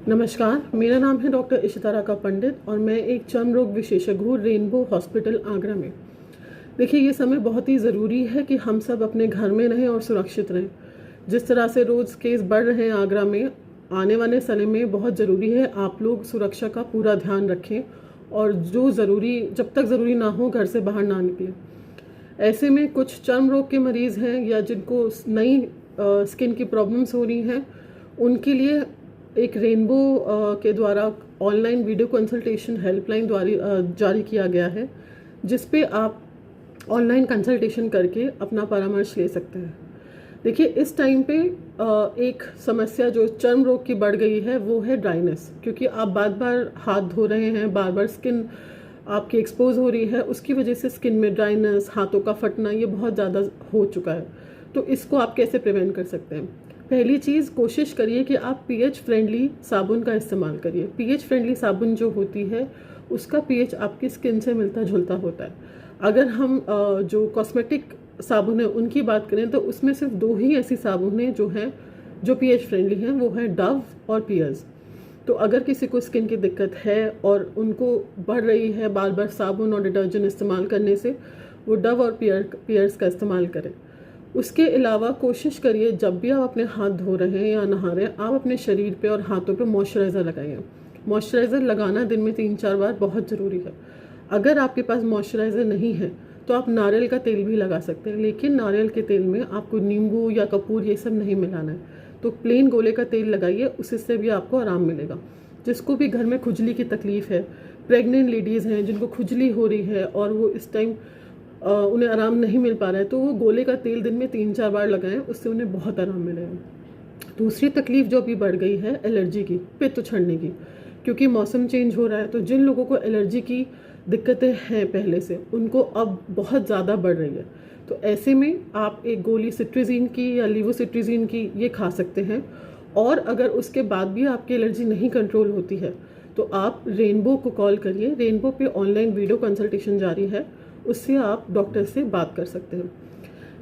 नमस्कार, मेरा नाम है डॉक्टर इशिता का पंडित और मैं एक चर्म रोग विशेषज्ञ हूँ रेनबो हॉस्पिटल आगरा में। देखिए, ये समय बहुत ही ज़रूरी है कि हम सब अपने घर में रहें और सुरक्षित रहें। जिस तरह से रोज़ केस बढ़ रहे हैं आगरा में, आने वाले समय में बहुत ज़रूरी है आप लोग सुरक्षा का पूरा ध्यान रखें और जब तक ज़रूरी ना हो घर से बाहर ना निकलें। ऐसे में कुछ चर्म रोग के मरीज़ हैं या जिनको नई स्किन की प्रॉब्लम्स हो रही हैं, उनके लिए एक रेनबो के द्वारा ऑनलाइन वीडियो कंसल्टेशन हेल्पलाइन द्वारा जारी किया गया है, जिस पे आप ऑनलाइन कंसल्टेशन करके अपना परामर्श ले सकते हैं। देखिए, इस टाइम पे एक समस्या जो चर्म रोग की बढ़ गई है वो है ड्राइनेस, क्योंकि आप बार बार हाथ धो रहे हैं, बार बार स्किन आपकी एक्सपोज हो रही है, उसकी वजह से स्किन में ड्राइनेस, हाथों का फटना ये बहुत ज़्यादा हो चुका है। तो इसको आप कैसे प्रिवेंट कर सकते हैं? पहली चीज़, कोशिश करिए कि आप पीएच फ्रेंडली साबुन का इस्तेमाल करिए। पीएच फ्रेंडली साबुन जो होती है उसका पीएच आपकी स्किन से मिलता जुलता होता है। अगर हम जो कॉस्मेटिक साबुन है उनकी बात करें तो उसमें सिर्फ दो ही ऐसी साबुनें जो पीएच फ्रेंडली हैं, वो है डव और पियर्स। तो अगर किसी को स्किन की दिक्कत है और उनको बढ़ रही है बार बार साबुन और डिटर्जेंट इस्तेमाल करने से, वो डव और पियर्स का इस्तेमाल करें। उसके अलावा कोशिश करिए जब भी आप अपने हाथ धो रहे हैं या नहा रहे हैं, आप अपने शरीर पे और हाथों पे मॉइस्चराइज़र लगाइए। मॉइस्चराइज़र लगाना दिन में 3-4 बार बहुत ज़रूरी है। अगर आपके पास मॉइस्चराइज़र नहीं है तो आप नारियल का तेल भी लगा सकते हैं, लेकिन नारियल के तेल में आपको नींबू या कपूर ये सब नहीं मिलाना है। तो प्लेन गोले का तेल लगाइए, उससे भी आपको आराम मिलेगा। जिसको भी घर में खुजली की तकलीफ़ है, प्रेग्नेंट लेडीज़ हैं जिनको खुजली हो रही है और वो इस टाइम उन्हें आराम नहीं मिल पा रहा है, तो वो गोले का तेल दिन में 3-4 बार लगाएं, उससे उन्हें बहुत आराम मिलेगा। दूसरी तकलीफ जो अभी बढ़ गई है एलर्जी की, पित्त उछड़ने की, क्योंकि मौसम चेंज हो रहा है, तो जिन लोगों को एलर्जी की दिक्कतें हैं पहले से, उनको अब बहुत ज़्यादा बढ़ रही है। तो ऐसे में आप एक गोली सिट्रीजिन की या लीवोसिट्रीजिन की ये खा सकते हैं। और अगर उसके बाद भी आपकी एलर्जी नहीं कंट्रोल होती है तो आप रेनबो को कॉल करिए। रेनबो पे ऑनलाइन वीडियो कंसल्टेशन जारी है, उससे आप डॉक्टर से बात कर सकते हैं।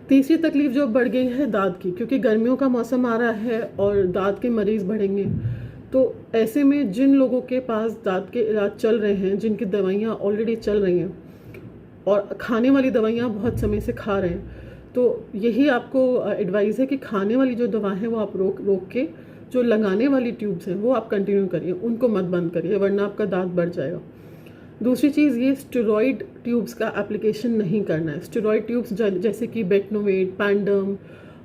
तीसरी तकलीफ जो बढ़ गई है दांत की, क्योंकि गर्मियों का मौसम आ रहा है और दांत के मरीज़ बढ़ेंगे। तो ऐसे में जिन लोगों के पास दांत के इलाज चल रहे हैं, जिनकी दवाइयाँ ऑलरेडी चल रही हैं और खाने वाली दवाइयाँ बहुत समय से खा रहे हैं, तो यही आपको एडवाइस है कि खाने वाली जो दवा है वो आप रोक के जो लगाने वाली ट्यूब्स हैं वो आप कंटिन्यू करिए, उनको मत बंद करिए, वरना आपका दांत बढ़ जाएगा। दूसरी चीज़, ये स्टेरॉइड ट्यूब्स का एप्लीकेशन नहीं करना है। स्टेरॉइड ट्यूब्स जैसे कि बेटनोवेट, पैंडम,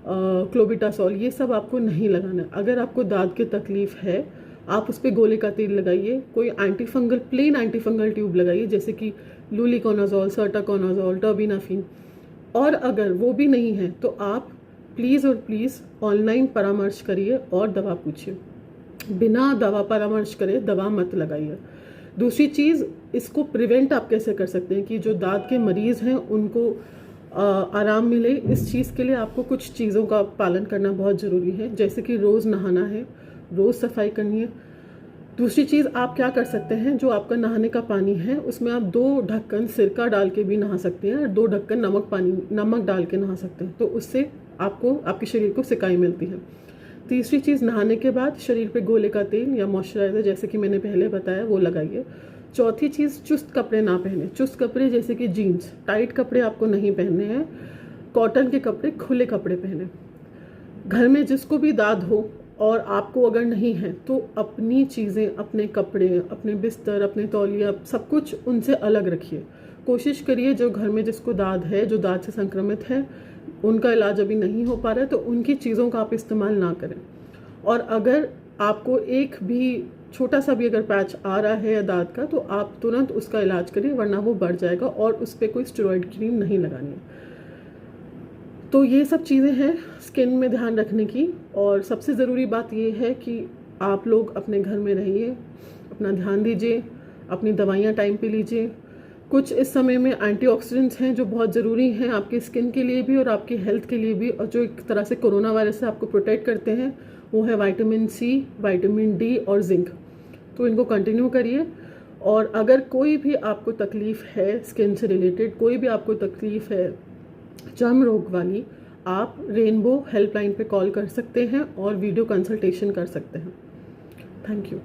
क्लोबिटासोल, ये सब आपको नहीं लगाना है। अगर आपको दांत की तकलीफ़ है, आप उस पर गोले का तेल लगाइए। कोई प्लेन एंटीफंगल ट्यूब लगाइए, जैसे कि लूलिकोनाजोल, सर्टाकोनाजोल, टर्बिनाफिन। और अगर वो भी नहीं है तो आप प्लीज़ ऑनलाइन परामर्श करिए और दवा पूछिए। बिना दवा परामर्श करे दवा मत लगाइए। दूसरी चीज़, इसको प्रिवेंट आप कैसे कर सकते हैं कि जो दांत के मरीज़ हैं उनको आराम मिले। इस चीज़ के लिए आपको कुछ चीज़ों का पालन करना बहुत ज़रूरी है, जैसे कि रोज़ नहाना है, रोज़ सफाई करनी है। दूसरी चीज़ आप क्या कर सकते हैं, जो आपका नहाने का पानी है उसमें आप 2 ढक्कन सिरका डाल के भी नहा सकते हैं और 2 ढक्कन नमक डाल के नहा सकते हैं। तो उससे आपको आपके शरीर को सिकाई मिलती है। तीसरी चीज़, नहाने के बाद शरीर पे गोले का तेल या मॉइस्चराइज़र, जैसे कि मैंने पहले बताया, वो लगाइए। चौथी चीज़, चुस्त कपड़े ना पहने। चुस्त कपड़े जैसे कि जीन्स, टाइट कपड़े आपको नहीं पहनने हैं। कॉटन के कपड़े, खुले कपड़े पहने। घर में जिसको भी दाद हो और आपको अगर नहीं है तो अपनी चीज़ें, अपने कपड़े, अपने बिस्तर, अपने तौलिया, सब कुछ उनसे अलग रखिए। कोशिश करिए जो घर में जिसको दाद है, जो दाद से संक्रमित है, उनका इलाज अभी नहीं हो पा रहा है तो उनकी चीज़ों का आप इस्तेमाल ना करें। और अगर आपको एक भी छोटा सा भी अगर पैच आ रहा है या दांत का, तो आप तुरंत उसका इलाज करिए, वरना वो बढ़ जाएगा और उस पर कोई स्टेरॉइड क्रीम नहीं लगानी है। तो ये सब चीज़ें हैं स्किन में ध्यान रखने की। और सबसे ज़रूरी बात ये है कि आप लोग अपने घर में रहिए, अपना ध्यान दीजिए, अपनी दवाइयाँ टाइम पे लीजिए। कुछ इस समय में एंटीऑक्सीडेंट्स हैं जो बहुत ज़रूरी हैं आपकी स्किन के लिए भी और आपकी हेल्थ के लिए भी, और जो एक तरह से कोरोना वायरस से आपको प्रोटेक्ट करते हैं, वो है विटामिन सी, विटामिन डी और जिंक। तो इनको कंटिन्यू करिए। और अगर कोई भी आपको तकलीफ़ है स्किन से रिलेटेड, कोई भी आपको तकलीफ़ है चर्म रोग वाली, आप रेनबो हेल्पलाइन पे कॉल कर सकते हैं और वीडियो कंसल्टेशन कर सकते हैं। Thank you.